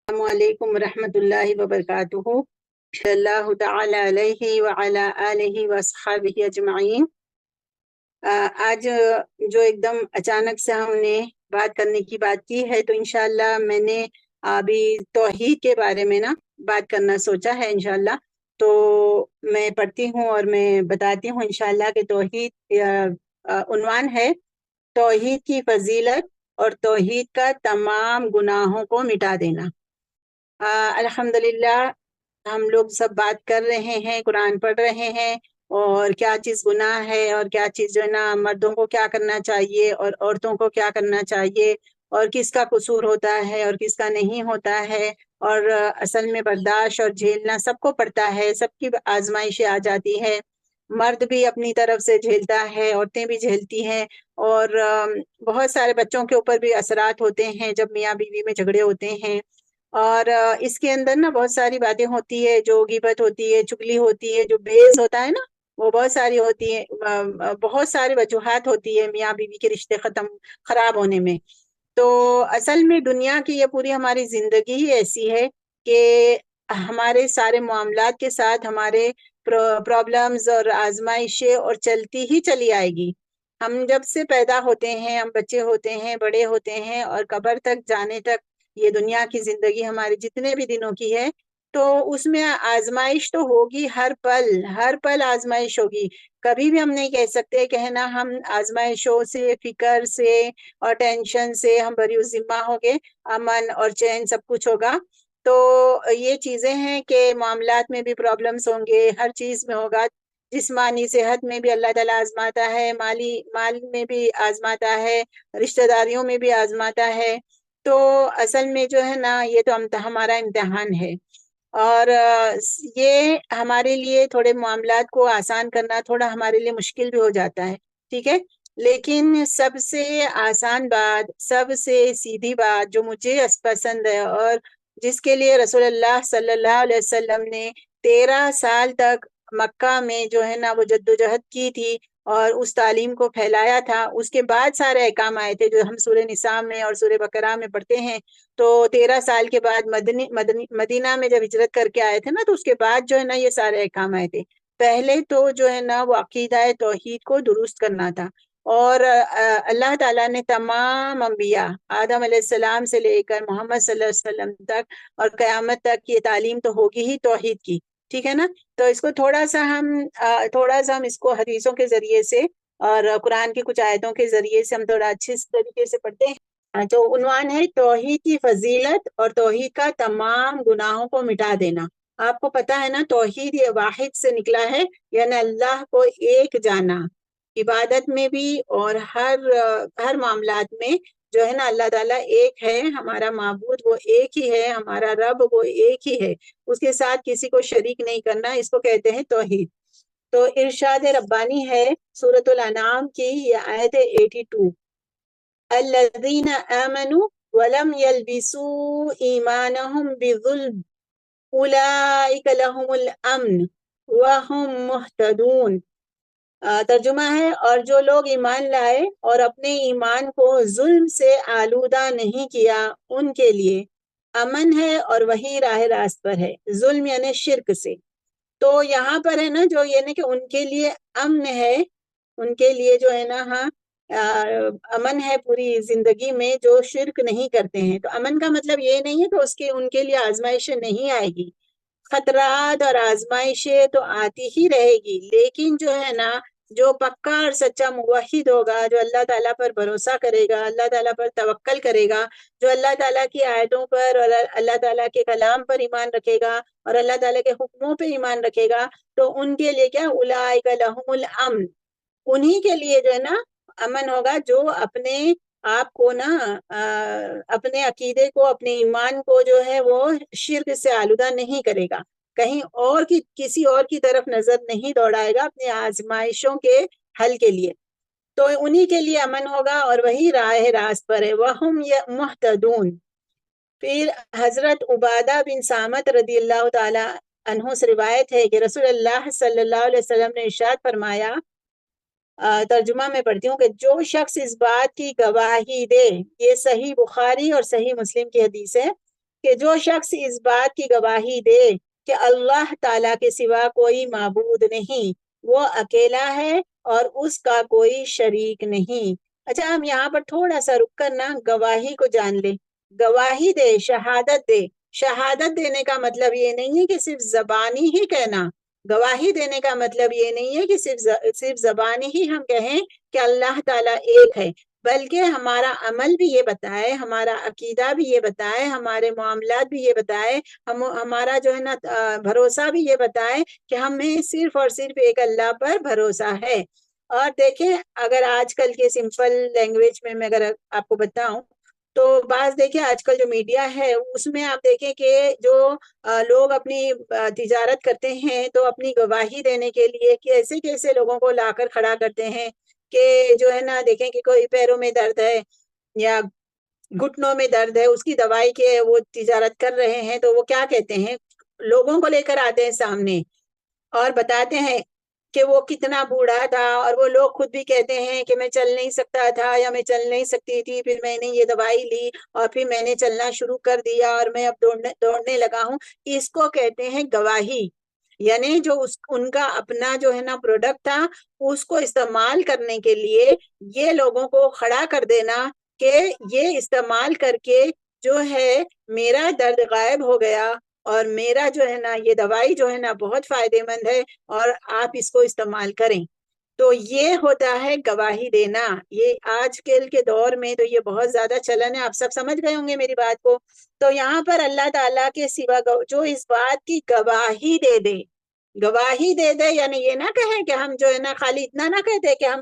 السلام علیکم ورحمۃ اللہ وبرکاتہ اللہ تعالی علیہ وعلی آلہ وصحابہ اجمعین۔ آج جو ایک دم اچانک سے ہم نے بات کرنے کی بات کی ہے، تو انشاءاللہ میں نے ابھی توحید کے بارے میں بات کرنا سوچا ہے انشاءاللہ۔ تو میں پڑھتی ہوں اور میں بتاتی ہوں انشاءاللہ کہ توحید عنوان ہے توحید کی فضیلت اور توحید کا تمام گناہوں کو مٹا دینا۔ الحمدللہ ہم لوگ سب بات کر رہے ہیں، قرآن پڑھ رہے ہیں، اور کیا چیز گناہ ہے اور کیا چیز جو ہے نا مردوں کو کیا کرنا چاہیے اور عورتوں کو کیا کرنا چاہیے، اور کس کا قصور ہوتا ہے اور کس کا نہیں ہوتا ہے، اور اصل میں برداشت اور جھیلنا سب کو پڑتا ہے، سب کی آزمائشیں آ جاتی ہے۔ مرد بھی اپنی طرف سے جھیلتا ہے، عورتیں بھی جھیلتی ہیں، اور بہت سارے بچوں کے اوپر بھی اثرات ہوتے ہیں جب میاں بیوی میں جھگڑے ہوتے ہیں۔ اور اس کے اندر بہت ساری باتیں ہوتی ہے، جو غیبت ہوتی ہے، چگلی ہوتی ہے، جو بیز ہوتا ہے وہ بہت ساری ہوتی ہے، بہت ساری وجوہات ہوتی ہے میاں بیوی کے رشتے خراب ہونے میں۔ تو اصل میں دنیا کی یہ پوری ہماری زندگی ہی ایسی ہے کہ ہمارے سارے معاملات کے ساتھ ہمارے پرابلمز اور آزمائشیں اور چلتی ہی چلی آئے گی۔ ہم جب سے پیدا ہوتے ہیں، ہم بچے ہوتے ہیں، بڑے ہوتے ہیں، اور قبر تک جانے تک یہ دنیا کی زندگی ہماری جتنے بھی دنوں کی ہے، تو اس میں آزمائش تو ہوگی، ہر پل آزمائش ہوگی۔ کبھی بھی ہم نہیں کہہ سکتے کہ ہم آزمائشوں سے، فکر سے اور ٹینشن سے ہم بری الذمہ ہو گے، امن اور چین سب کچھ ہوگا۔ تو یہ چیزیں ہیں کہ معاملات میں بھی پرابلمز ہوں گے، ہر چیز میں ہوگا۔ جسمانی صحت میں بھی اللہ تعالیٰ آزماتا ہے، مال میں بھی آزماتا ہے، رشتہ داریوں میں بھی آزماتا ہے۔ تو اصل میں جو ہے یہ تو ہمارا امتحان ہے، اور یہ ہمارے لیے تھوڑے معاملات کو آسان کرنا تھوڑا ہمارے لیے مشکل بھی ہو جاتا ہے، ٹھیک ہے۔ لیکن سب سے آسان بات، سب سے سیدھی بات جو مجھے پسند ہے، اور جس کے لیے رسول اللہ صلی اللہ علیہ وسلم نے 13 سال تک مکہ میں جو ہے وہ جدوجہد کی تھی اور اس تعلیم کو پھیلایا تھا، اس کے بعد سارے احکام آئے تھے جو ہم سورہ نساء میں اور سورہ بقرہ میں پڑھتے ہیں۔ تو 13 سال کے بعد مدینہ میں جب ہجرت کر کے آئے تھے تو اس کے بعد جو ہے یہ سارے احکام آئے تھے۔ پہلے تو جو ہے وہ عقیدہ توحید کو درست کرنا تھا، اور اللہ تعالیٰ نے تمام انبیاء آدم علیہ السلام سے لے کر محمد صلی اللہ علیہ وسلم تک اور قیامت تک یہ تعلیم تو ہوگی ہی توحید کی، ٹھیک ہے نا۔ تو اس کو تھوڑا سا ہم اس کو حدیثوں کے ذریعے سے اور قرآن کی کچھ آیتوں کے ذریعے سے ہم تھوڑا اچھے طریقے سے پڑھتے ہیں۔ جو عنوان ہے توحید کی فضیلت اور توحید کا تمام گناہوں کو مٹا دینا۔ آپ کو پتا ہے توحید یہ واحد سے نکلا ہے، یعنی اللہ کو ایک جانا، عبادت میں بھی اور ہر معاملات میں جو ہے اللہ تعالیٰ ایک ہے، ہمارا معبود وہ ایک ہی ہے، ہمارا رب وہ ایک ہی ہے، اس کے ساتھ کسی کو شریک نہیں کرنا، اس کو کہتے ہیں توحید۔ تو ارشاد ربانی ہے سورۃ الانعام کی یہ آیت 82، الذین آمنوا ولم یلبسوا ایمانہم بظلم اولئک لہم الامن وہم مہتدون۔ ترجمہ ہے، اور جو لوگ ایمان لائے اور اپنے ایمان کو ظلم سے آلودہ نہیں کیا، ان کے لیے امن ہے اور وہی راہ راست پر ہے۔ ظلم یعنی شرک سے۔ تو یہاں پر ہے جو یہ کہ ان کے لیے امن ہے، ان کے لیے جو ہے امن ہے پوری زندگی میں، جو شرک نہیں کرتے ہیں۔ تو امن کا مطلب یہ نہیں ہے کہ ان کے لیے آزمائشیں نہیں آئے گی، خطرات اور آزمائشیں تو آتی ہی رہے گی، لیکن جو ہے جو پکا اور سچا موحد ہوگا، جو اللہ تعالیٰ پر بھروسہ کرے گا، اللہ تعالیٰ پر توکل کرے گا، جو اللہ تعالیٰ کی آیتوں پر اور اللہ تعالیٰ کے کلام پر ایمان رکھے گا اور اللہ تعالیٰ کے حکموں پہ ایمان رکھے گا، تو ان کے لیے کیا، اولئک لہم الامن، انہی کے لیے جو ہے امن ہوگا، جو اپنے آپ کو اپنے عقیدے کو، اپنے ایمان کو جو ہے وہ شرک سے آلودہ نہیں کرے گا، کہیں اور کسی اور کی طرف نظر نہیں دوڑائے گا اپنی آزمائشوں کے حل کے لیے، تو انہی کے لیے امن ہوگا اور وہی راہ راست پر ہے، وہم مہتدون۔ پھر حضرت عبادہ بن صامت رضی اللہ تعالی عنہ سے روایت ہے کہ رسول اللہ صلی اللہ علیہ وسلم نے ارشاد فرمایا، ترجمہ میں پڑھتی ہوں، کہ جو شخص اس بات کی گواہی دے، یہ صحیح بخاری اور صحیح مسلم کی حدیث ہے، کہ جو شخص اس بات کی گواہی دے کہ اللہ تعالیٰ کے سوا کوئی معبود نہیں، وہ اکیلا ہے اور اس کا کوئی شریک نہیں۔ اچھا، ہم یہاں پر تھوڑا سا رک کر نا گواہی کو جان لیں۔ گواہی دے، شہادت دے۔ شہادت دینے کا مطلب یہ نہیں ہے کہ صرف زبانی ہی کہنا۔ گواہی دینے کا مطلب یہ نہیں ہے کہ صرف زبانی ہی ہم کہیں کہ اللہ تعالیٰ ایک ہے، بلکہ ہمارا عمل بھی یہ بتائے، ہمارا عقیدہ بھی یہ بتائے، ہمارے معاملات بھی یہ بتائے، ہمارا جو ہے نا بھروسہ بھی یہ بتائے کہ ہمیں صرف اور صرف ایک اللہ پر بھروسہ ہے۔ اور دیکھیں، اگر آج کل کے سمپل لینگویج میں اگر آپ کو بتاؤں تو بعض دیکھیں آج کل جو میڈیا ہے اس میں آپ دیکھیں کہ جو لوگ اپنی تجارت کرتے ہیں تو اپنی گواہی دینے کے لیے کیسے کیسے لوگوں کو لا کر کھڑا کرتے ہیں کہ جو ہے نا دیکھیں کہ کوئی پیروں میں درد ہے یا گھٹنوں میں درد ہے، اس کی دوائی کے وہ تجارت کر رہے ہیں، تو وہ کیا کہتے ہیں، لوگوں کو لے کر آتے ہیں سامنے اور بتاتے ہیں کہ وہ کتنا بوڑھا تھا، اور وہ لوگ خود بھی کہتے ہیں کہ میں چل نہیں سکتا تھا یا میں چل نہیں سکتی تھی، پھر میں نے یہ دوائی لی اور پھر میں نے چلنا شروع کر دیا اور میں اب دوڑنے لگا ہوں۔ اس کو کہتے ہیں گواہی، یعنی جو ان کا اپنا جو ہے نا پروڈکٹ تھا اس کو استعمال کرنے کے لیے یہ لوگوں کو کھڑا کر دینا کہ یہ استعمال کر کے جو ہے میرا درد غائب ہو گیا اور میرا جو ہے نا یہ دوائی جو ہے نا بہت فائدے مند ہے اور آپ اس کو استعمال کریں۔ تو یہ ہوتا ہے گواہی دینا۔ یہ آج کل کے دور میں تو یہ بہت زیادہ چلن ہے، آپ سب سمجھ گئے ہوں گے میری بات کو۔ تو یہاں پر اللہ تعالیٰ کے سوا جو اس بات کی گواہی دے دے، گواہی دے دے یعنی یہ نہ کہیں کہ ہم جو ہے نا خالی اتنا نہ کہتے کہ ہم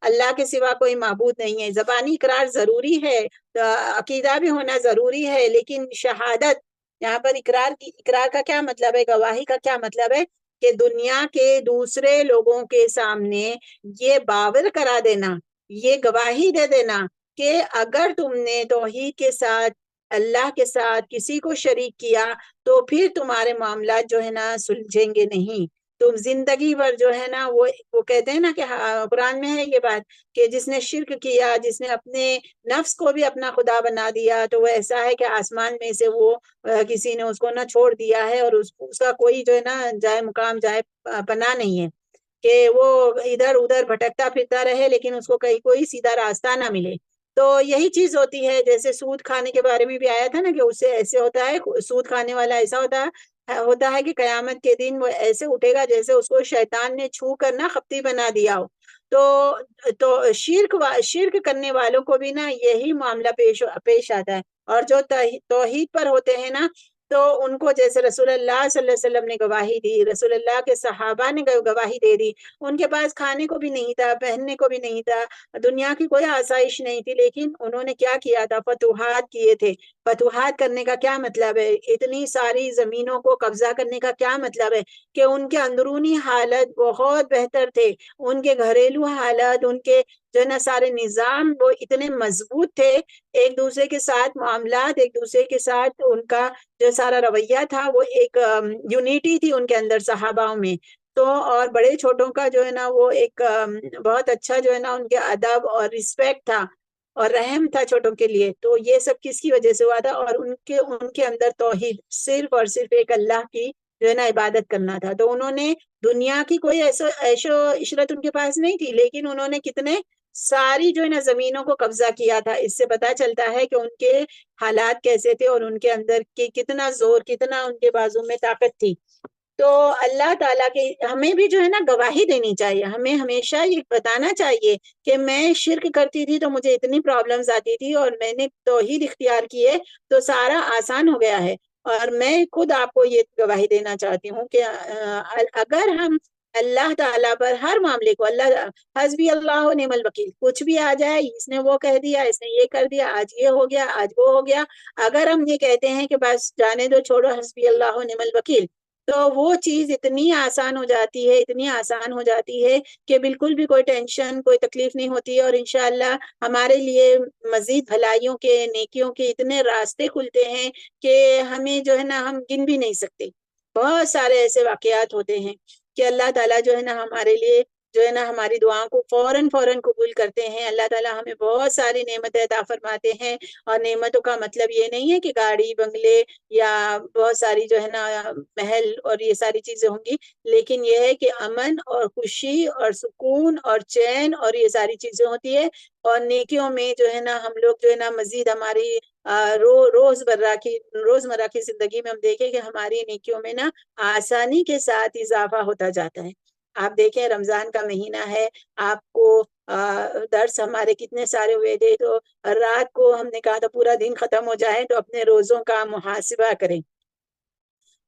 اللہ کے سوا کوئی معبود نہیں ہے۔ زبانی اقرار ضروری ہے، عقیدہ بھی ہونا ضروری ہے، لیکن شہادت، یہاں پر اقرار کا کیا مطلب ہے، گواہی کا کیا مطلب ہے کہ دنیا کے دوسرے لوگوں کے سامنے یہ باور کرا دینا، یہ گواہی دے دینا کہ اگر تم نے توحید کے ساتھ، اللہ کے ساتھ کسی کو شریک کیا تو پھر تمہارے معاملات جو ہے نا سلجھیں گے نہیں۔ تم زندگی بھر جو ہے نا وہ کہتے ہیں نا کہ قرآن میں ہے یہ بات کہ جس نے شرک کیا، جس نے اپنے نفس کو بھی اپنا خدا بنا دیا، تو وہ ایسا ہے کہ آسمان میں سے وہ کسی نے اس کو نہ چھوڑ دیا ہے اور اس کا کوئی جو ہے نا جائے مقام، جائے پناہ نہیں ہے، کہ وہ ادھر ادھر بھٹکتا پھرتا رہے لیکن اس کو کہیں کوئی سیدھا راستہ نہ ملے۔ تو یہی چیز ہوتی ہے، جیسے سود کھانے کے بارے میں بھی آیا تھا نا کہ اس سے ایسے ہوتا ہے، سود کھانے والا ایسا ہوتا ہے کہ قیامت کے دن وہ ایسے اٹھے گا جیسے اس کو شیطان نے چھو کر نا خپتی بنا دیا ہو۔ تو شرک کرنے والوں کو بھی نا یہی معاملہ پیش آتا ہے، اور جو توحید پر ہوتے ہیں نا تو ان کو جیسے رسول اللہ صلی اللہ علیہ وسلم نے گواہی دی، رسول اللہ کے صحابہ نے گواہی دے دی، ان کے پاس کھانے کو بھی نہیں تھا، پہننے کو بھی نہیں تھا، دنیا کی کوئی آسائش نہیں تھی، لیکن انہوں نے کیا کیا تھا، فتوحات کیے تھے۔ فتوحات کرنے کا کیا مطلب ہے، اتنی ساری زمینوں کو قبضہ کرنے کا کیا مطلب ہے کہ ان کے اندرونی حالت بہت بہتر تھے، ان کے گھریلو حالت، ان کے جو ہے نا سارے نظام وہ اتنے مضبوط تھے، ایک دوسرے کے ساتھ معاملات، ایک دوسرے کے ساتھ ان کا جو سارا رویہ تھا وہ ایک یونیٹی تھی ان کے اندر صحاباؤں میں۔ تو اور بڑے چھوٹوں کا جو ہے نا وہ ایک بہت اچھا جو ہے نا ان کے ادب اور رسپیکٹ تھا اور رحم تھا چھوٹوں کے لیے۔ تو یہ سب کس کی وجہ سے ہوا تھا، اور ان کے اندر توحید، صرف اور صرف ایک اللہ کی جو ہے نا عبادت کرنا تھا۔ تو انہوں نے دنیا کی کوئی عیش و عشرت ان کے پاس نہیں تھی، لیکن انہوں نے کتنے ساری جو ہے نا زمینوں کو قبضہ کیا تھا۔ اس سے پتا چلتا ہے کہ ان کے حالات کیسے تھے اور ان کے اندر کتنا زور، کتنا ان کے بازو میں طاقت تھی۔ تو اللہ تعالیٰ کے ہمیں بھی جو ہے نا گواہی دینی چاہیے، ہمیں ہمیشہ یہ بتانا چاہیے کہ میں شرک کرتی تھی تو مجھے اتنی پرابلمز آتی تھی، اور میں نے توحید اختیار کیے تو سارا آسان ہو گیا ہے۔ اور میں خود آپ کو یہ گواہی دینا چاہتی ہوں کہ اگر ہم اللہ تعالیٰ پر ہر معاملے کو، حسبی اللہ و نعم الوکیل، کچھ بھی آ جائے، اس نے وہ کہہ دیا، اس نے یہ کر دیا، آج یہ ہو گیا، آج وہ ہو گیا، اگر ہم یہ کہتے ہیں کہ بس جانے دو، چھوڑو، حسبی اللہ و نعم الوکیل، تو وہ چیز اتنی آسان ہو جاتی ہے، اتنی آسان ہو جاتی ہے کہ بالکل بھی کوئی ٹینشن، کوئی تکلیف نہیں ہوتی ہے، اور انشاءاللہ ہمارے لیے مزید بھلائیوں کے، نیکیوں کے اتنے راستے کھلتے ہیں کہ ہمیں جو ہے نا ہم گن بھی نہیں سکتے۔ بہت سارے ایسے واقعات ہوتے ہیں کہ اللہ تعالیٰ جو ہے نا ہمارے لیے جو ہے نا ہماری دعاؤں کو فوراً قبول کرتے ہیں. اللہ تعالیٰ ہمیں بہت ساری نعمتیں عطا فرماتے ہیں. اور نعمتوں کا مطلب یہ نہیں ہے کہ گاڑی بنگلے یا بہت ساری جو ہے نا محل اور یہ ساری چیزیں ہوں گی، لیکن یہ ہے کہ امن اور خوشی اور سکون اور چین اور یہ ساری چیزیں ہوتی ہے. اور نیکیوں میں جو ہے نا ہم لوگ جو ہے نا مزید ہماری روزمرہ کی زندگی میں ہم دیکھیں کہ ہماری نیکیوں میں نا آسانی کے ساتھ اضافہ ہوتا جاتا ہے. آپ دیکھیں رمضان کا مہینہ ہے، آپ کو درس ہمارے کتنے سارے ہوئے تھے، تو رات کو ہم نے کہا تھا پورا دن ختم ہو جائے تو اپنے روزوں کا محاسبہ کریں.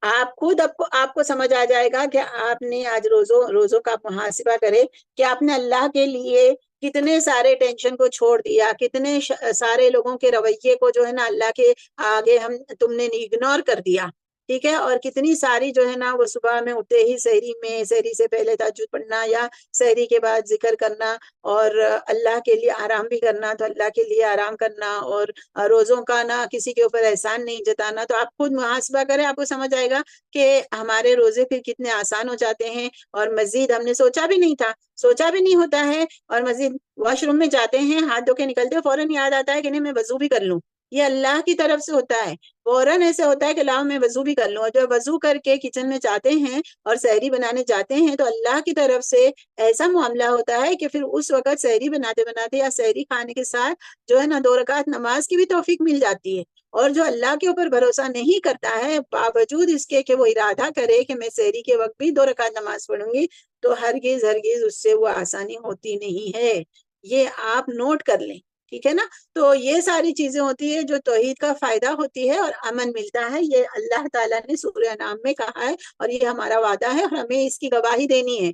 آپ خود آپ کو سمجھ آ جائے گا کہ آپ نے آج روزوں کا محاسبہ کرے کہ آپ نے اللہ کے لیے کتنے سارے ٹینشن کو چھوڑ دیا، کتنے سارے لوگوں کے رویے کو جو ہے نا اللہ کے آگے تم نے اگنور کر دیا. ٹھیک ہے، اور کتنی ساری جو ہے نا وہ صبح میں اٹھتے ہی سحری سے پہلے تہجد پڑھنا یا سحری کے بعد ذکر کرنا اور اللہ کے لیے آرام بھی کرنا، تو اللہ کے لیے آرام کرنا اور روزوں کا نہ کسی کے اوپر احسان نہیں جتانا. تو آپ خود محاسبہ کریں، آپ کو سمجھ آئے گا کہ ہمارے روزے پھر کتنے آسان ہو جاتے ہیں. اور مزید ہم نے سوچا بھی نہیں ہوتا ہے، اور مزید واش روم میں جاتے ہیں، ہاتھ دھو کے نکلتے فوراً یاد آتا ہے کہ نہیں میں وضو بھی کر لوں. یہ اللہ کی طرف سے ہوتا ہے، فوراً ایسے ہوتا ہے کہ لاؤ میں وضو بھی کر لوں. اور جب وضو کر کے کچن میں جاتے ہیں اور سحری بنانے جاتے ہیں تو اللہ کی طرف سے ایسا معاملہ ہوتا ہے کہ پھر اس وقت سحری بناتے یا سحری کھانے کے ساتھ جو ہے نا 2 رکعت نماز کی بھی توفیق مل جاتی ہے. اور جو اللہ کے اوپر بھروسہ نہیں کرتا ہے، باوجود اس کے کہ وہ ارادہ کرے کہ میں سحری کے وقت بھی 2 رکعت نماز پڑھوں گی، تو ہرگز اس سے وہ آسانی ہوتی نہیں ہے. یہ آپ نوٹ کر لیں، ٹھیک ہے نا. تو یہ ساری چیزیں ہوتی ہے جو توحید کا فائدہ ہوتی ہے اور امن ملتا ہے. یہ اللہ تعالیٰ نے سورہ انعام میں کہا ہے اور یہ ہمارا وعدہ ہے اور ہمیں اس کی گواہی دینی ہے.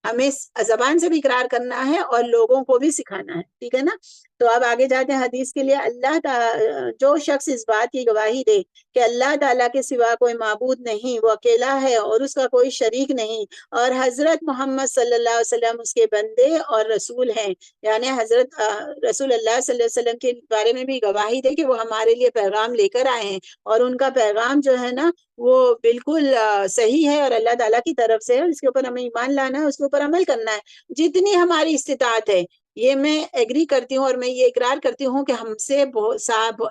ہمیں زبان سے بھی اقرار کرنا ہے اور لوگوں کو بھی سکھانا ہے، ٹھیک ہے نا. تو اب آگے جاتے ہیں حدیث کے لیے. جو شخص اس بات کی گواہی دے کہ اللہ تعالیٰ کے سوا کوئی معبود نہیں، وہ اکیلا ہے اور اس کا کوئی شریک نہیں، اور حضرت محمد صلی اللہ علیہ وسلم اس کے بندے اور رسول ہیں، یعنی حضرت رسول اللہ صلی اللہ علیہ وسلم کے بارے میں بھی گواہی دے کہ وہ ہمارے لیے پیغام لے کر آئے ہیں اور ان کا پیغام جو ہے نا وہ بالکل صحیح ہے اور اللہ تعالیٰ کی طرف سے ہے. اس کے اوپر ہمیں ایمان لانا ہے، اس کے اوپر عمل کرنا ہے جتنی ہماری استطاعت ہے. یہ میں ایگری کرتی ہوں اور میں یہ اقرار کرتی ہوں کہ ہم سے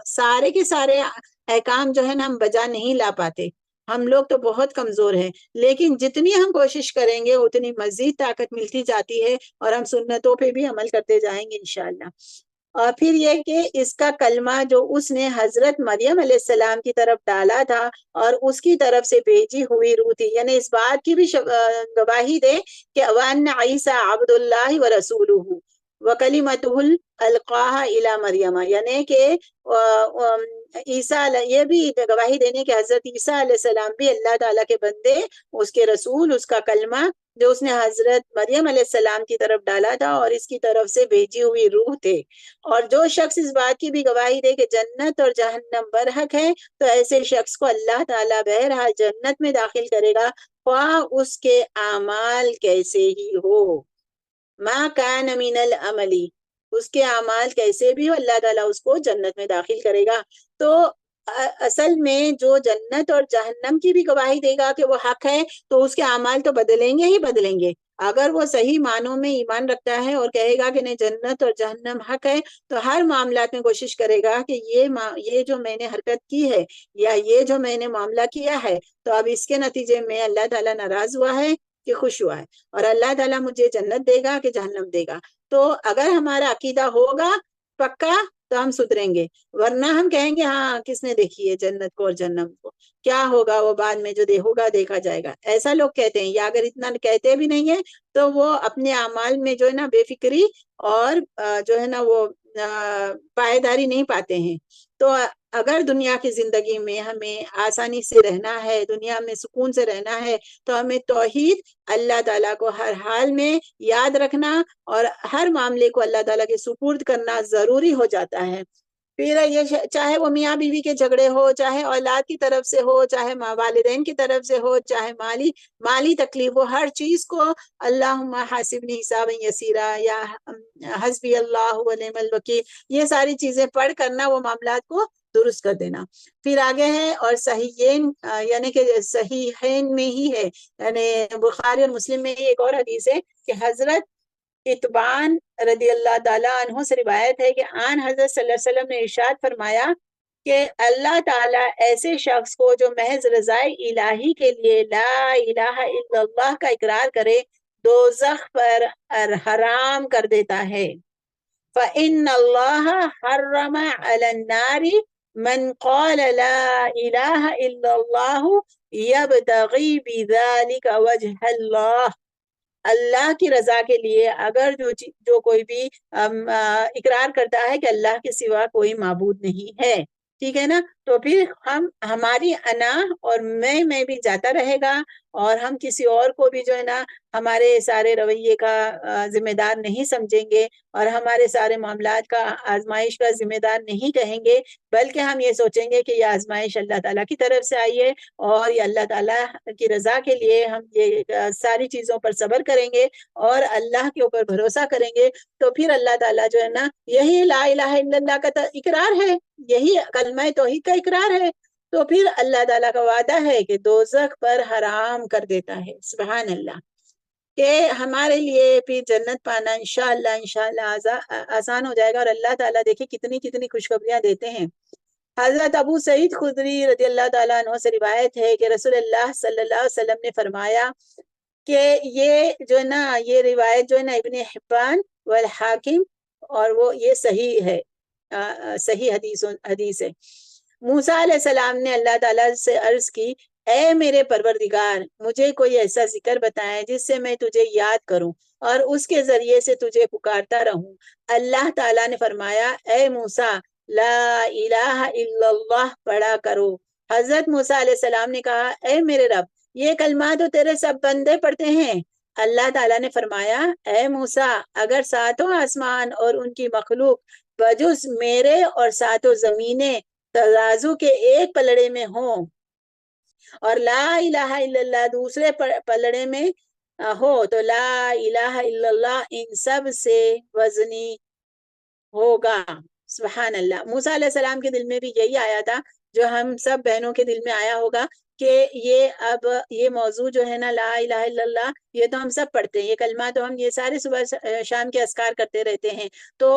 سارے کے سارے احکام جو ہے نا ہم بجا نہیں لا پاتے. ہم لوگ تو بہت کمزور ہیں، لیکن جتنی ہم کوشش کریں گے اتنی مزید طاقت ملتی جاتی ہے اور ہم سنتوں پہ بھی عمل کرتے جائیں گے انشاءاللہ. اور پھر یہ کہ اس کا کلمہ جو اس نے حضرت مریم علیہ السلام کی طرف ڈالا تھا اور اس کی طرف سے بھیجی ہوئی روح تھی، یعنی اس بات کی بھی گواہی دے کہ وَأَنَّ عِيسَىٰ عَبْدُ اللَّهِ وَرَسُولُهُ وَكَلِمَتُهُ أَلْقَاهَا إِلَىٰ مَرْيَمَ، یعنی کہ عیسیٰ یہ بھی گواہی دینے کہ حضرت عیسیٰ علیہ السلام بھی اللہ تعالیٰ کے بندے، اس کے رسول، اس کا کلمہ جو اس نے حضرت مریم علیہ السلام کی طرف ڈالا تھا اور اس کی طرف سے بھیجی ہوئی روح تھے. اور جو شخص اس بات کی بھی گواہی دے کہ جنت اور جہنم برحق ہے، تو ایسے شخص کو اللہ تعالیٰ بہرحال جنت میں داخل کرے گا، خواہ اس کے اعمال کیسے ہی ہو. ما کان من العمل، اس کے اعمال کیسے بھی ہو اللہ تعالیٰ اس کو جنت میں داخل کرے گا. تو اصل میں جو جنت اور جہنم کی بھی گواہی دے گا کہ وہ حق ہے، تو اس کے اعمال تو بدلیں گے ہی بدلیں گے. اگر وہ صحیح معنوں میں ایمان رکھتا ہے اور کہے گا کہ نہیں جنت اور جہنم حق ہے، تو ہر معاملات میں کوشش کرے گا کہ یہ جو میں نے حرکت کی ہے یا یہ جو میں نے معاملہ کیا ہے، تو اب اس کے نتیجے میں اللہ تعالیٰ ناراض ہوا ہے کہ خوش ہوا ہے، اور اللہ تعالیٰ مجھے جنت دے گا کہ جہنم دے گا. تو اگر ہمارا عقیدہ ہوگا پکا تو ہم سدھریں گے، ورنہ ہم کہیں گے ہاں کس نے دیکھی ہے جنت کو اور جہنم کو، کیا ہوگا وہ بعد میں جو ہوگا دیکھا جائے گا. ایسا لوگ کہتے ہیں، یا اگر اتنا کہتے بھی نہیں ہے تو وہ اپنے اعمال میں جو ہے نا بے فکری اور جو ہے نا وہ پائیداری نہیں پاتے ہیں. تو اگر دنیا کی زندگی میں ہمیں آسانی سے رہنا ہے، دنیا میں سکون سے رہنا ہے، تو ہمیں توحید، اللہ تعالیٰ کو ہر حال میں یاد رکھنا اور ہر معاملے کو اللہ تعالیٰ کے سپرد کرنا ضروری ہو جاتا ہے. پھر یہ چاہے وہ میاں بیوی کے جھگڑے ہو، چاہے اولاد کی طرف سے ہو، چاہے والدین کی طرف سے ہو، چاہے مالی تکلیف ہو، ہر چیز کو اللہم حاسبنی حسابا یسیرا یا حسبی اللہ ونعم الوکیل، یہ ساری چیزیں پڑھ کرنا وہ معاملات کو درست کر دینا. پھر آگے ہے اور صحیحین، یعنی کہ صحیحین میں ہی ہے، یعنی بخاری اور مسلم میں ہی ایک اور حدیث ہے کہ حضرت اتبان رضی اللہ تعالیٰ عنہ سے روایت ہے کہ آن حضرت صلی اللہ علیہ وسلم نے ارشاد فرمایا کہ اللہ تعالیٰ ایسے شخص کو جو محض رضائے الہی کے لیے لا الہ الا اللہ کا اقرار کرے دوزخ پر حرام کر دیتا ہے۔ فَإِنَّ اللَّهَ حَرَّمَ عَلَى النَّارِ مَنْ قَالَ لَا إِلَهَ إِلَّا اللَّهُ يَبْتَغِي بِذَلِكَ وَجْهَ اللَّهِ، اللہ کی رضا کے لیے اگر جو کوئی بھی اقرار کرتا ہے کہ اللہ کے سوا کوئی معبود نہیں ہے، ٹھیک ہے نا، تو پھر ہماری انا اور میں بھی جاتا رہے گا، اور ہم کسی اور کو بھی جو ہے نا ہمارے سارے رویے کا ذمہ دار نہیں سمجھیں گے، اور ہمارے سارے معاملات کا آزمائش کا ذمہ دار نہیں کہیں گے، بلکہ ہم یہ سوچیں گے کہ یہ آزمائش اللہ تعالیٰ کی طرف سے آئی ہے، اور یہ اللہ تعالیٰ کی رضا کے لیے ہم یہ ساری چیزوں پر صبر کریں گے اور اللہ کے اوپر بھروسہ کریں گے، تو پھر اللہ تعالیٰ جو ہے نا یہی لا الہ الا اللہ کا اقرار ہے، یہی کلمہ توحید کا اقرار ہے، تو پھر اللہ تعالیٰ کا وعدہ ہے کہ دوزخ پر حرام کر دیتا ہے۔ سبحان اللہ، کہ ہمارے لیے پھر جنت پانا انشاءاللہ آسان ہو جائے گا، اور اللہ تعالیٰ دیکھیں کتنی خوشخبریاں دیتے ہیں۔ حضرت ابو سعید خدری رضی اللہ تعالیٰ عنہ سے روایت ہے کہ رسول اللہ صلی اللہ علیہ وسلم نے فرمایا کہ یہ جو ہے نا یہ روایت جو ہے نا ابن حبان والحاکم، اور وہ یہ صحیح ہے، صحیح حدیث ہے۔ موسیٰ علیہ السلام نے اللہ تعالیٰ سے عرض کی، اے میرے پروردگار، مجھے کوئی ایسا ذکر بتائیں جس سے میں تجھے یاد کروں اور اس کے ذریعے سے تجھے پکارتا رہوں۔ اللہ تعالیٰ نے فرمایا، اے موسیٰ، لا الہ الا اللہ پڑھا کرو۔ حضرت موسیٰ علیہ السلام نے کہا، اے میرے رب، یہ کلمات تو تیرے سب بندے پڑھتے ہیں۔ اللہ تعالیٰ نے فرمایا، اے موسیٰ، اگر ساتوں آسمان اور ان کی مخلوق بجز میرے اور ساتوں زمینیں ترازو کے ایک پلڑے میں ہوں، اور لا الہ الا اللہ دوسرے پلڑے میں ہو، تو لا الہ الا اللہ ان سب سے وزنی ہوگا۔ سبحان اللہ۔ موسیٰ علیہ السلام کے دل میں بھی یہی آیا تھا جو ہم سب بہنوں کے دل میں آیا ہوگا کہ یہ موضوع جو ہے نا لا الہ الا اللہ، یہ تو ہم سب پڑھتے ہیں، یہ کلمہ تو ہم یہ سارے صبح شام کے اذکار کرتے رہتے ہیں، تو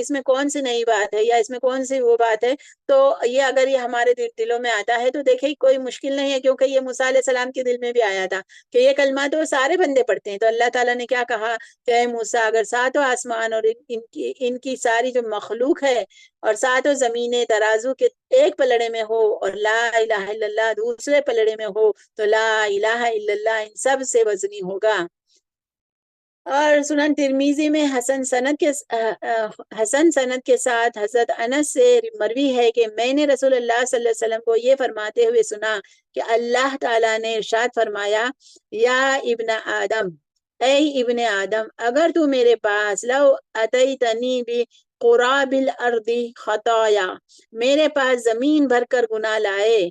اس میں کون سی نئی بات ہے یا اس میں کون سی وہ بات ہے؟ تو یہ اگر یہ ہمارے دلوں میں آتا ہے تو دیکھیں کوئی مشکل نہیں ہے، کیونکہ یہ موسیٰ علیہ السلام کے دل میں بھی آیا تھا کہ یہ کلمہ تو سارے بندے پڑھتے ہیں۔ تو اللہ تعالیٰ نے کیا کہا کہ اے موسیٰ، اگر ساتوں آسمان اور ان کی ساری جو مخلوق ہے اور ساتوں زمینیں ترازو کے ایک پلڑے میں ہو، اور لا الہ الا اللہ دوسرے پلڑے میں ہو، تو لا الہ الا اللہ ان سب سے وزنی ہوگا۔ اور سنن ترمیزی میں حسن سند کے ساتھ حضرت انس سے مروی ہے کہ میں نے رسول اللہ صلی اللہ علیہ وسلم کو یہ فرماتے ہوئے سنا کہ اللہ تعالیٰ نے ارشاد فرمایا، یا ابن آدم، اے ابن آدم، اگر تو میرے پاس لو اتیتنی بقراب الارض خطایا، میرے پاس زمین بھر کر گناہ لائے،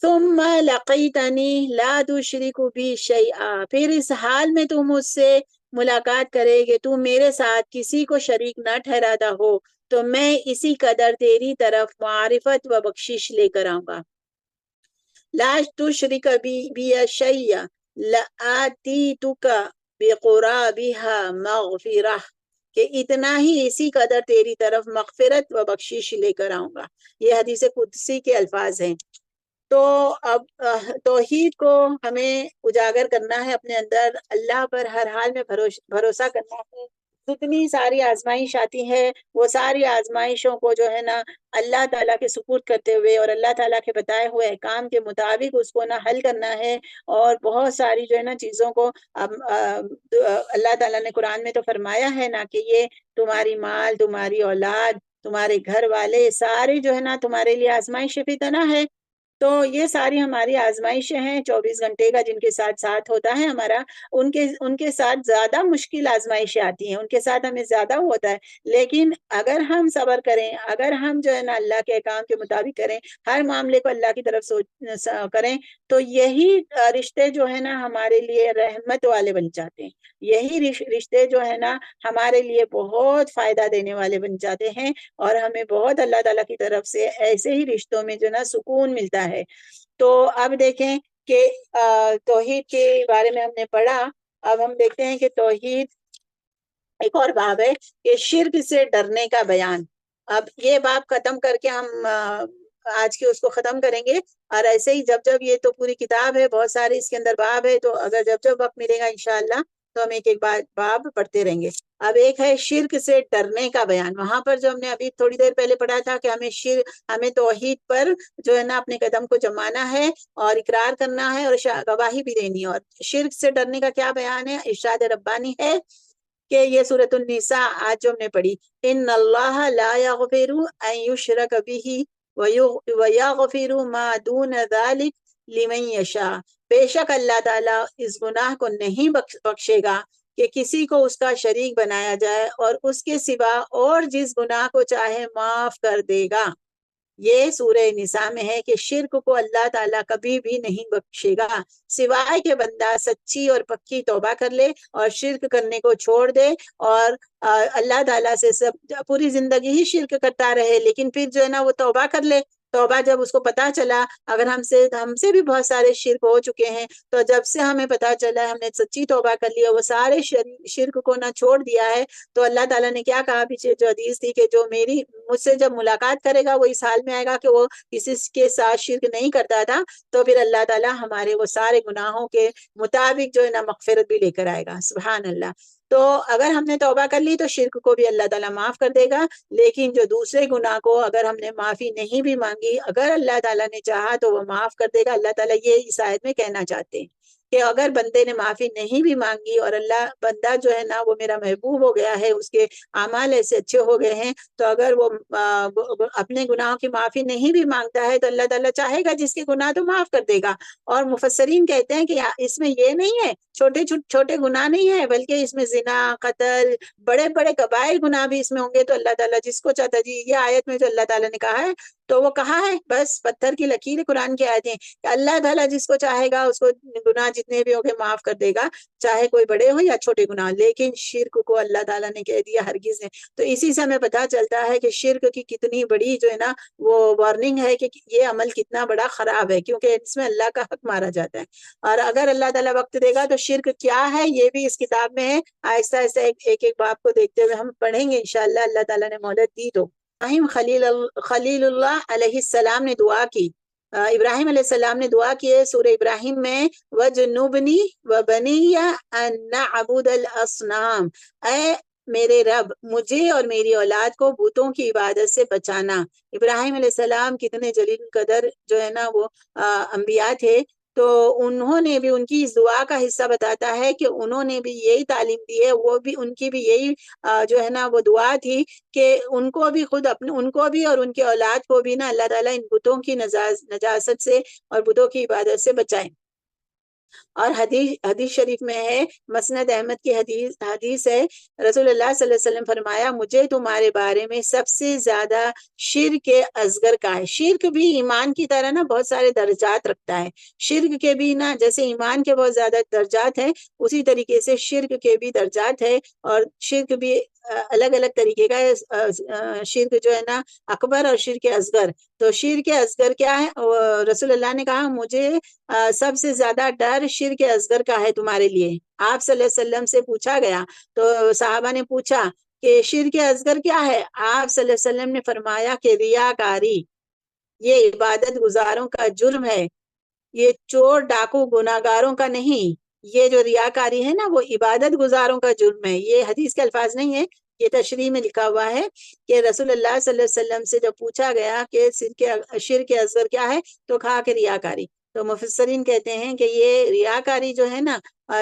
ثم لقیتنی لا تشرک بی شیئا، پھر اس حال میں تو مجھ سے ملاقات کرے کہ تو میرے ساتھ کسی کو شریک نہ ٹھہراتا ہو، تو میں اسی قدر تیری طرف معرفت و بخشش لے کر آؤں گا۔ لا تشرک بی شیئا لآتیتک بقرابها مغفرہ، کہ اتنا ہی اسی قدر تیری طرف مغفرت و بخشش لے کر آؤں گا۔ یہ حدیث قدسی کے الفاظ ہیں۔ تو اب توحید کو ہمیں اجاگر کرنا ہے اپنے اندر، اللہ پر ہر حال میں بھروسہ کرنا ہے۔ جتنی ساری آزمائش آتی ہے وہ ساری آزمائشوں کو جو ہے نا اللہ تعالیٰ کے سپرد کرتے ہوئے اور اللہ تعالیٰ کے بتائے ہوئے احکام کے مطابق اس کو نہ حل کرنا ہے، اور بہت ساری جو ہے نا چیزوں کو اللہ تعالیٰ نے قرآن میں تو فرمایا ہے نا کہ یہ تمہاری مال، تمہاری اولاد، تمہارے گھر والے سارے جو ہے نا تمہارے لیے آزمائش فتنہ ہے۔ تو یہ ساری ہماری آزمائشیں ہیں 24 گھنٹے کا جن کے ساتھ ہوتا ہے ہمارا، ان کے ساتھ زیادہ مشکل آزمائشیں آتی ہیں، ان کے ساتھ ہمیں زیادہ ہوتا ہے، لیکن اگر ہم صبر کریں، اگر ہم جو ہے نا اللہ کے احکام کے مطابق کریں، ہر معاملے کو اللہ کی طرف کریں، تو یہی رشتے جو ہے نا ہمارے لیے رحمت والے بن جاتے ہیں، یہی رشتے جو ہے نا ہمارے لیے بہت فائدہ دینے والے بن جاتے ہیں، اور ہمیں بہت اللہ تعالیٰ کی طرف سے ایسے ہی رشتوں میں جو نا سکون ملتا ہے۔ تو اب دیکھیں کہ توحید کے بارے میں ہم نے پڑھا، اب ہم دیکھتے ہیں کہ توحید ایک اور باب ہے کہ شرک سے ڈرنے کا بیان. اب یہ باب ختم کر کے ہم آج کے اس کو ختم کریں گے. اور ایسے ہی جب جب یہ تو پوری کتاب ہے، بہت سارے اس کے اندر باب ہے، تو اگر جب جب وقت ملے گا انشاءاللہ تو ہم ایک ایک باب پڑھتے رہیں گے. اب ایک ہے شرک سے ڈرنے کا بیان. وہاں پر جو ہم نے ابھی تھوڑی دیر پہلے پڑھا تھا کہ ہمیں توحید پر جو ہے نا اپنے قدم کو جمانا ہے اور اقرار کرنا ہے اور گواہی بھی دینی ہے. اور شرک سے ڈرنے کا کیا بیان ہے؟ ارشاد ربانی ہے کہ یہ سورۃ النساء آج جو ہم نے پڑھی، ان اللہ لا یغفر ان یشرک به ویغفر ما دون ذلک لمن یشاء. بے شک اللہ تعالیٰ اس گناہ کو نہیں بخشے گا کہ کسی کو اس کا شریک بنایا جائے، اور اس کے سوا اور جس گناہ کو چاہے معاف کر دے گا. یہ سورہ نساء میں ہے کہ شرک کو اللہ تعالیٰ کبھی بھی نہیں بخشے گا، سوائے کہ بندہ سچی اور پکی توبہ کر لے اور شرک کرنے کو چھوڑ دے، اور اللہ تعالیٰ سے پوری زندگی ہی شرک کرتا رہے، لیکن پھر جو ہے نا وہ توبہ کر لے. توبہ جب اس کو پتا چلا، اگر ہم سے بھی بہت سارے شرک ہو چکے ہیں، تو جب سے ہمیں پتا چلا ہم نے سچی توبہ کر لی اور وہ سارے شرک کو نہ چھوڑ دیا ہے، تو اللہ تعالیٰ نے کیا کہا پیچھے جو حدیث تھی کہ جو مجھ سے جب ملاقات کرے گا وہ اس حال میں آئے گا کہ وہ کسی کے ساتھ شرک نہیں کرتا تھا، تو پھر اللہ تعالیٰ ہمارے وہ سارے گناہوں کے مطابق جو ہے نا مغفرت بھی لے کر آئے گا. سبحان اللہ. تو اگر ہم نے توبہ کر لی تو شرک کو بھی اللہ تعالیٰ معاف کر دے گا، لیکن جو دوسرے گناہ کو اگر ہم نے معافی نہیں بھی مانگی، اگر اللہ تعالیٰ نے چاہا تو وہ معاف کر دے گا. اللہ تعالیٰ یہ اس آیت میں کہنا چاہتے ہیں کہ اگر بندے نے معافی نہیں بھی مانگی اور بندہ جو ہے نا وہ میرا محبوب ہو گیا ہے، اس کے اعمال ایسے اچھے ہو گئے ہیں، تو اگر وہ اپنے گناہوں کی معافی نہیں بھی مانگتا ہے تو اللہ تعالیٰ چاہے گا جس کے گناہ تو معاف کر دے گا. اور مفسرین کہتے ہیں کہ اس میں یہ نہیں ہے چھوٹے گناہ نہیں ہے، بلکہ اس میں زنا، قتل، بڑے بڑے کبائر گناہ بھی اس میں ہوں گے. تو اللہ تعالیٰ جس کو چاہتا جی، یہ آیت میں جو اللہ تعالیٰ نے کہا ہے تو وہ کہا ہے بس پتھر کی لکیر قرآن کی آیتیں کہ اللہ تعالیٰ جس کو چاہے گا اس کو گناہ جتنے بھی ہوگے معاف کر دے گا، چاہے کوئی بڑے ہو یا چھوٹے گناہ. لیکن شرک کو اللہ تعالیٰ نے کہہ دیا ہرگز نہیں. تو اسی سے ہمیں پتا چلتا ہے کہ شرک کی کتنی بڑی جو ہے نا وہ وارننگ ہے کہ یہ عمل کتنا بڑا خراب ہے، کیونکہ اس میں اللہ کا حق مارا جاتا ہے. اور اگر اللہ تعالیٰ وقت دے گا تو شرک کیا ہے یہ بھی اس کتاب میں ہے. آہستہ آہستہ ایک باب کو دیکھتے ہوئے ہم پڑھیں گے انشاءاللہ، اللہ تعالیٰ نے مہلت دی تو. ابراہیم خلیل اللہ علیہ السلام نے دعا کی. ابراہیم علیہ السلام نے دعا کی ہے سورہ ابراہیم میں، وَجْنُبْنِي وَبَنِيَّ أَن نَعْبُدَ الْأَصْنَامَ، اے میرے رب مجھے اور میری اولاد کو بتوں کی عبادت سے بچانا. ابراہیم علیہ السلام کتنے جلیل قدر جو ہے نا وہ انبیاء تھے، تو انہوں نے بھی ان کی اس دعا کا حصہ بتاتا ہے کہ انہوں نے بھی یہی تعلیم دی ہے، وہ بھی ان کی بھی یہی جو ہے نا وہ دعا تھی کہ ان کو بھی ان کو بھی اور ان کے اولاد کو بھی نا اللہ تعالیٰ ان بتوں کی نجاست سے اور بتوں کی عبادت سے بچائیں. اور حدیث شریف میں ہے، مسند احمد کی حدیث ہے، رسول اللہ صلی اللہ علیہ وسلم فرمایا مجھے تمہارے بارے میں سب سے زیادہ شرک اصغر کا ہے. شرک بھی ایمان کی طرح نا بہت سارے درجات رکھتا ہے. شرک کے بھی نا جیسے ایمان کے بہت زیادہ درجات ہیں، اسی طریقے سے شرک کے بھی درجات ہے. اور شرک بھی الگ الگ طریقے کا ہے. شرک جو ہے نا اکبر اور شرک اصغر. تو شرک اصغر کیا ہے؟ رسول اللہ نے کہا مجھے سب سے زیادہ ڈر شرک اصغر کا ہے تمہارے لیے. آپ صلی اللہ علیہ وسلم سے پوچھا گیا تو صحابہ نے پوچھا کہ شرک اصغر کیا ہے؟ آپ صلی اللہ علیہ وسلم نے فرمایا کہ ریاکاری، یہ عبادت گزاروں کا جرم ہے، یہ چور ڈاکو گناہگاروں کا نہیں. یہ جو ریاکاری ہے نا وہ عبادت گزاروں کا جرم ہے. یہ حدیث کے الفاظ نہیں ہے، یہ تشریح میں لکھا ہوا ہے کہ رسول اللہ صلی اللہ علیہ وسلم سے جب پوچھا گیا کہ شرک اصغر کیا ہے تو کہا کہ ریاکاری. تو مفسرین کہتے ہیں کہ یہ ریاکاری جو ہے نا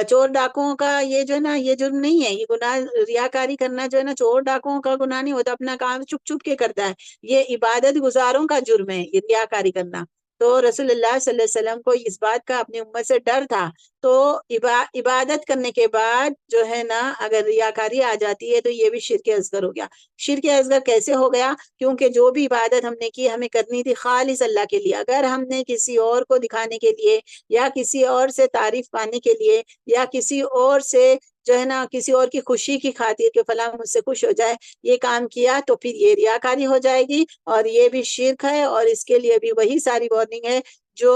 چور ڈاکوؤں کا یہ جو ہے نا یہ جرم نہیں ہے. یہ گناہ ریاکاری کرنا جو ہے نا چور ڈاکوؤں کا گناہ نہیں ہوتا، اپنا کام چھپ چھپ کے کرتا ہے. یہ عبادت گزاروں کا جرم ہے یہ ریاکاری کرنا. تو رسول اللہ صلی اللہ علیہ وسلم کو اس بات کا اپنی امت سے ڈر تھا. تو عبادت کرنے کے بعد جو ہے نا اگر ریاکاری آ جاتی ہے تو یہ بھی شرک اصغر ہو گیا. شرک اصغر کیسے ہو گیا؟ کیونکہ جو بھی عبادت ہم نے کی ہمیں کرنی تھی خالص اللہ کے لیے. اگر ہم نے کسی اور کو دکھانے کے لیے یا کسی اور سے تعریف پانے کے لیے یا کسی اور سے جو ہے نا کسی اور کی خوشی کی خاطر کہ فلاں مجھ سے خوش ہو جائے یہ کام کیا، تو پھر یہ ریاکاری ہو جائے گی اور یہ بھی شرک ہے. اور اس کے لیے بھی وہی ساری وارننگ ہے جو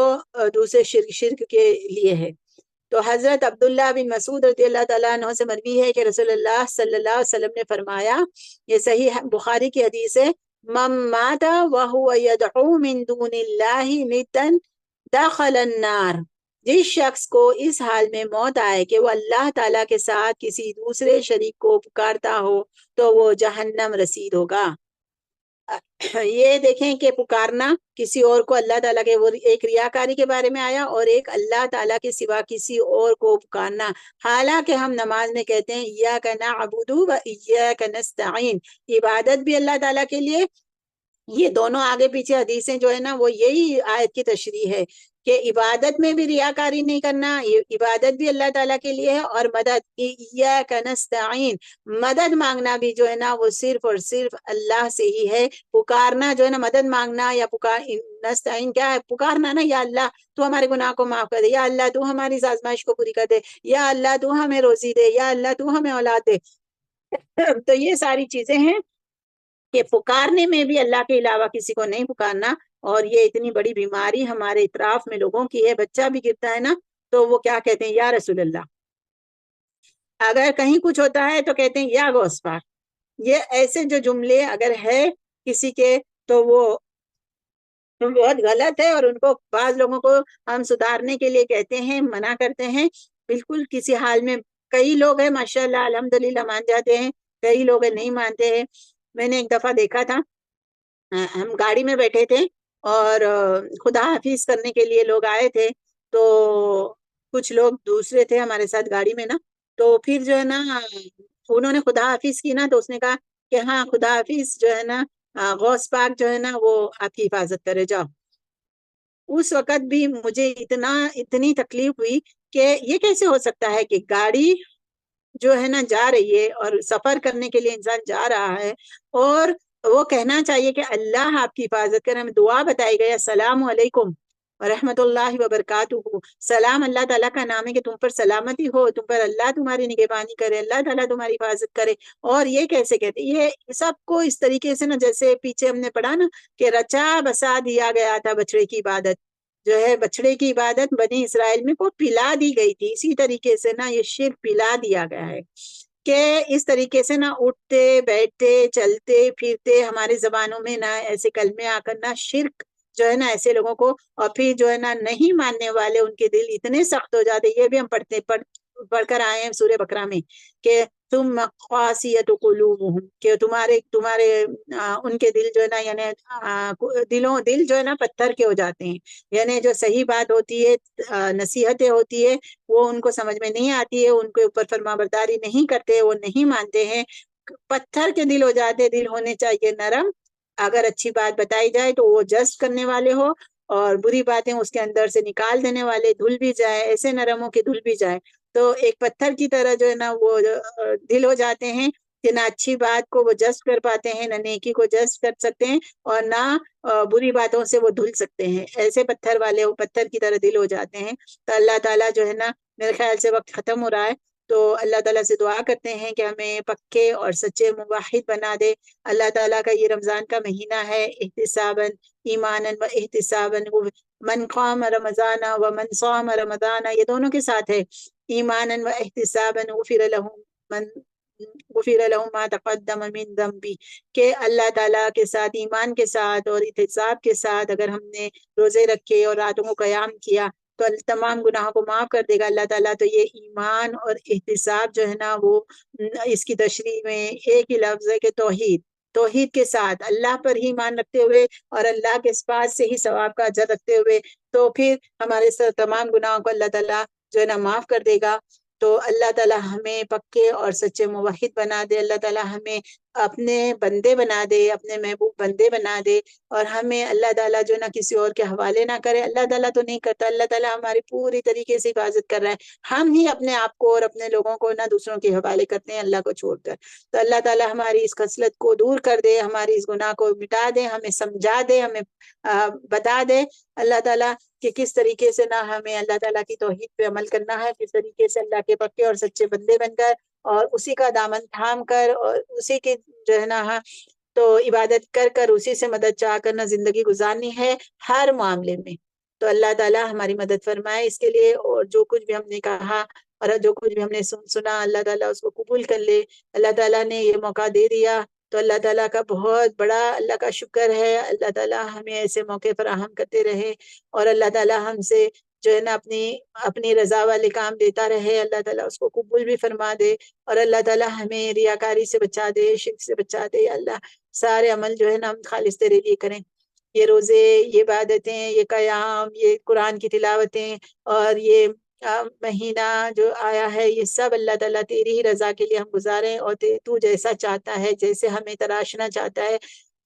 دوسرے شرک کے لیے ہے. تو حضرت عبداللہ بن مسعود رضی اللہ تعالیٰ عنہ سے مروی ہے کہ رسول اللہ صلی اللہ علیہ وسلم نے فرمایا، یہ صحیح بخاری کی حدیث ہے، من مات وهو يدعو من دون اللہ ندا دخل النار، جس شخص کو اس حال میں موت آئے کہ وہ اللہ تعالیٰ کے ساتھ کسی دوسرے شریک کو پکارتا ہو تو وہ جہنم رسید ہوگا۔ یہ دیکھیں کہ پکارنا کسی اور کو اللہ تعالیٰ کے، وہ ایک ریاکاری کے بارے میں آیا، اور ایک اللہ تعالیٰ کے سوا کسی اور کو پکارنا، حالانکہ ہم نماز میں کہتے ہیں ایاک نعبد و ایاک نستعین، عبادت بھی اللہ تعالیٰ کے لیے، یہ دونوں آگے پیچھے حدیثیں جو ہے نا وہ یہی آیت کی تشریح ہے کہ عبادت میں بھی ریاکاری نہیں کرنا، عبادت بھی اللہ تعالیٰ کے لیے ہے، اور مدد ایاک نستعین، مدد مانگنا بھی جو ہے نا وہ صرف اور صرف اللہ سے ہی ہے۔ پکارنا جو ہے نا، مدد مانگنا یا نستعین کیا ہے؟ پکارنا نا، یا اللہ تو ہمارے گناہ کو معاف کر دے، یا اللہ تو ہماری آزمائش کو پوری کر دے، یا اللہ تو ہمیں روزی دے، یا اللہ تو ہمیں اولاد دے۔ تو یہ ساری چیزیں ہیں کہ پکارنے میں بھی اللہ کے علاوہ کسی کو نہیں پکارنا، اور یہ اتنی بڑی بیماری ہمارے اطراف میں لوگوں کی ہے، بچہ بھی گرتا ہے نا تو وہ کیا کہتے ہیں؟ یا رسول اللہ، اگر کہیں کچھ ہوتا ہے تو کہتے ہیں یا غوث پاک۔ یہ ایسے جو جملے اگر ہے کسی کے تو وہ بہت غلط ہے، اور ان کو بعض لوگوں کو ہم سدھارنے کے لیے کہتے ہیں، منع کرتے ہیں، بالکل کسی حال میں۔ کئی لوگ ہیں ماشاءاللہ الحمدللہ مان جاتے ہیں، کئی لوگ نہیں مانتے ہیں۔ میں نے ایک دفعہ دیکھا تھا، ہم گاڑی میں بیٹھے تھے اور خدا حافظ کرنے کے لیے لوگ آئے تھے، تو کچھ لوگ دوسرے تھے ہمارے ساتھ گاڑی میں نا، تو پھر جو ہے نا انہوں نے خدا حافظ کی نا، تو اس نے کہا کہ ہاں خدا حافظ جو ہے نا غوث پاک جو ہے نا وہ آپ کی حفاظت کرے، جاؤ۔ اس وقت بھی مجھے اتنی تکلیف ہوئی کہ یہ کیسے ہو سکتا ہے کہ گاڑی جو ہے نا جا رہی ہے اور سفر کرنے کے لیے انسان جا رہا ہے، اور وہ کہنا چاہیے کہ اللہ آپ کی حفاظت کرے۔ ہمیں دعا بتائی گئی، السلام علیکم ورحمۃ اللہ وبرکاتہ، سلام اللہ تعالیٰ کا نام ہے کہ تم پر سلامتی ہو، تم پر اللہ تمہاری نگہبانی کرے، اللہ تعالیٰ تمہاری حفاظت کرے۔ اور یہ کیسے کہتے؟ یہ سب کو اس طریقے سے نا، جیسے پیچھے ہم نے پڑھا نا کہ رچا بسا دیا گیا تھا بچڑے کی عبادت، جو ہے بچڑے کی عبادت بنی اسرائیل میں کو پلا دی گئی تھی، اسی طریقے سے نا یہ شرک پلا دیا گیا ہے کہ اس طریقے سے نا اٹھتے بیٹھتے چلتے پھرتے ہمارے زبانوں میں نا ایسے کلمے آ کر نا شرک جو ہے نا ایسے لوگوں کو، اور پھر جو ہے نا نہیں ماننے والے ان کے دل اتنے سخت ہو جاتے۔ یہ بھی ہم پڑھ کر آئے ہیں سورہ بقرہ میں کہ تم قاسیۃ قلوبہم، کہ تمہارے ان کے دل جو ہے نا، یعنی دل جو ہے نا پتھر کے ہو جاتے ہیں، یعنی جو صحیح بات ہوتی ہے، نصیحتیں ہوتی ہے، وہ ان کو سمجھ میں نہیں آتی ہے، ان کے اوپر فرما برداری نہیں کرتے، وہ نہیں مانتے ہیں، پتھر کے دل ہو جاتے۔ دل ہونے چاہیے نرم، اگر اچھی بات بتائی جائے تو وہ جذب کرنے والے ہو، اور بری باتیں اس کے اندر سے نکال دینے والے، دھل بھی جائے، ایسے نرم ہو کہ دھل بھی جائے۔ تو ایک پتھر کی طرح جو ہے نا وہ دل ہو جاتے ہیں کہ نہ اچھی بات کو وہ جذب کر پاتے ہیں، نہ نیکی کو جذب کر سکتے ہیں، اور نہ بری باتوں سے وہ دھل سکتے ہیں۔ ایسے پتھر والے وہ پتھر کی طرح دل ہو جاتے ہیں۔ تو اللہ تعالیٰ جو ہے نا، میرے خیال سے وقت ختم ہو رہا ہے، تو اللہ تعالیٰ سے دعا کرتے ہیں کہ ہمیں پکے اور سچے موحد بنا دے۔ اللہ تعالیٰ کا یہ رمضان کا مہینہ ہے، احتساباً ایمانا و احتساباً، من قام رمضان و من صام رمضان، یہ دونوں کے ساتھ ہے، ایمانا و احتساباً غفر لهم ما تقدم من ذنبی، کہ اللہ تعالیٰ کے ساتھ، ایمان کے ساتھ اور احتساب کے ساتھ اگر ہم نے روزے رکھے اور راتوں کو قیام کیا تو تمام گناہوں کو معاف کر دے گا اللہ تعالیٰ۔ تو یہ ایمان اور احتساب جو ہے نا وہ اس کی تشریح میں ایک ہی لفظ ہے کہ توحید کے ساتھ اللہ پر ہی ایمان رکھتے ہوئے اور اللہ کے پاس سے ہی ثواب کا اجر رکھتے ہوئے، تو پھر ہمارے تمام گناہوں کو اللہ تعالیٰ جو ہے نا معاف کر دے گا۔ تو اللہ تعالیٰ ہمیں پکے اور سچے موحد بنا دے، اللہ تعالیٰ ہمیں اپنے بندے بنا دے، اپنے محبوب بندے بنا دے، اور ہمیں اللہ تعالیٰ جو نا کسی اور کے حوالے نہ کرے۔ اللہ تعالیٰ تو نہیں کرتا، اللہ تعالیٰ ہماری پوری طریقے سے حفاظت کر رہا ہے، ہم ہی اپنے آپ کو اور اپنے لوگوں کو نہ دوسروں کے حوالے کرتے ہیں اللہ کو چھوڑ کر۔ تو اللہ تعالیٰ ہماری اس خصلت کو دور کر دے، ہماری اس گناہ کو مٹا دے، ہمیں سمجھا دے، ہمیں بتا دے اللہ تعالیٰ کہ کس طریقے سے نہ ہمیں اللہ تعالیٰ کی توحید پہ عمل کرنا ہے، کس طریقے سے اللہ کے پکے اور سچے بندے بن کر اور اسی کا دامن تھام کر اور اسی کی جو ہے نا تو عبادت کر کر اسی سے مدد چاہ کر نہ زندگی گزارنی ہے ہر معاملے میں۔ تو اللہ تعالیٰ ہماری مدد فرمائے اس کے لیے، اور جو کچھ بھی ہم نے کہا اور جو کچھ بھی ہم نے سنا اللہ تعالیٰ اس کو قبول کر لے۔ اللہ تعالیٰ نے یہ موقع دے دیا تو اللہ تعالیٰ کا بہت بڑا اللہ کا شکر ہے۔ اللہ تعالیٰ ہمیں ایسے موقع فراہم کرتے رہے، اور اللہ تعالیٰ ہم سے جو ہے نا اپنی رضا والے کام دیتا رہے۔ اللہ تعالیٰ اس کو قبول بھی فرما دے، اور اللہ تعالیٰ ہمیں ریاکاری سے بچا دے، شرک سے بچا دے۔ اللہ سارے عمل جو ہے نا ہم خالص تیرے لیے کریں، یہ روزے، یہ عبادتیں، یہ قیام، یہ قرآن کی تلاوتیں، اور یہ مہینہ جو آیا ہے، یہ سب اللہ تعالیٰ تیری ہی رضا کے لیے ہم گزاریں، اور تو جیسا چاہتا ہے، جیسے ہمیں تراشنا چاہتا ہے،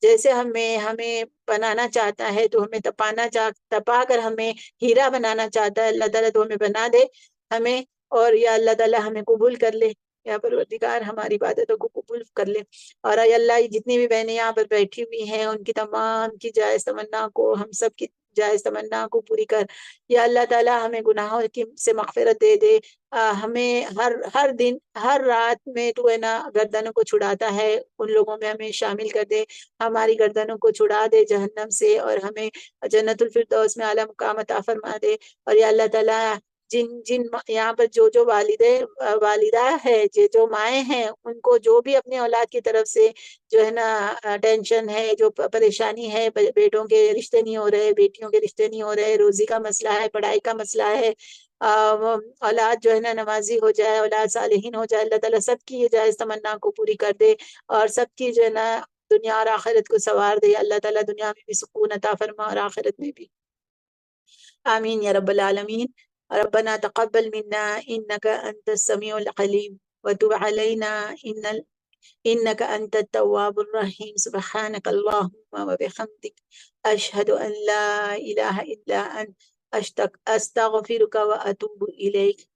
جیسے ہمیں بنانا چاہتا ہے، تو ہمیں تپا کر ہمیں ہیرا بنانا چاہتا ہے اللہ تعالیٰ، تو ہمیں بنا دے ہمیں، اور یا اللہ تعالیٰ ہمیں قبول کر لے، یا پروردگار ہماری عبادتوں کو قبول کر لے۔ اور اے اللہ جتنی بھی بہنیں یہاں پر بیٹھی ہوئی ہیں، ان کی تمام کی جائز تمنا کو، ہم سب کی جائز تمنا کو پوری کر۔ یا اللہ تعالیٰ ہمیں گناہوں سے مغفرت دے دے، ہمیں ہر دن ہر رات میں تو ہے نا گردنوں کو چھڑاتا ہے، ان لوگوں میں ہمیں شامل کر دے، ہماری گردنوں کو چھڑا دے جہنم سے، اور ہمیں جنت الفردوس میں اعلیٰ مقام عطا فرما دے۔ اور یا اللہ تعالیٰ جن یہاں پر جو والدہ ہے، جو مائیں ہیں، ان کو جو بھی اپنے اولاد کی طرف سے جو ہے نا ٹینشن ہے، جو پریشانی ہے، بیٹوں کے رشتے نہیں ہو رہے، بیٹیوں کے رشتے نہیں ہو رہے، روزی کا مسئلہ ہے، پڑھائی کا مسئلہ ہے، اولاد جو ہے نا نمازی ہو جائے، اولاد صالحین ہو جائے، اللہ تعالیٰ سب کی یہ جائز تمنا کو پوری کر دے، اور سب کی جو ہے نا دنیا اور آخرت کو سوار دے۔ اللہ تعالیٰ دنیا میں بھی سکون عطا فرما اور آخرت میں بھی۔ آمین یا رب العالمین۔ ربنا تقبل منا انك انت السميع العليم وتب علينا انك انت التواب الرحيم، سبحانك اللهم وبحمدك اشهد ان لا اله الا انت استغفرك واتوب اليك۔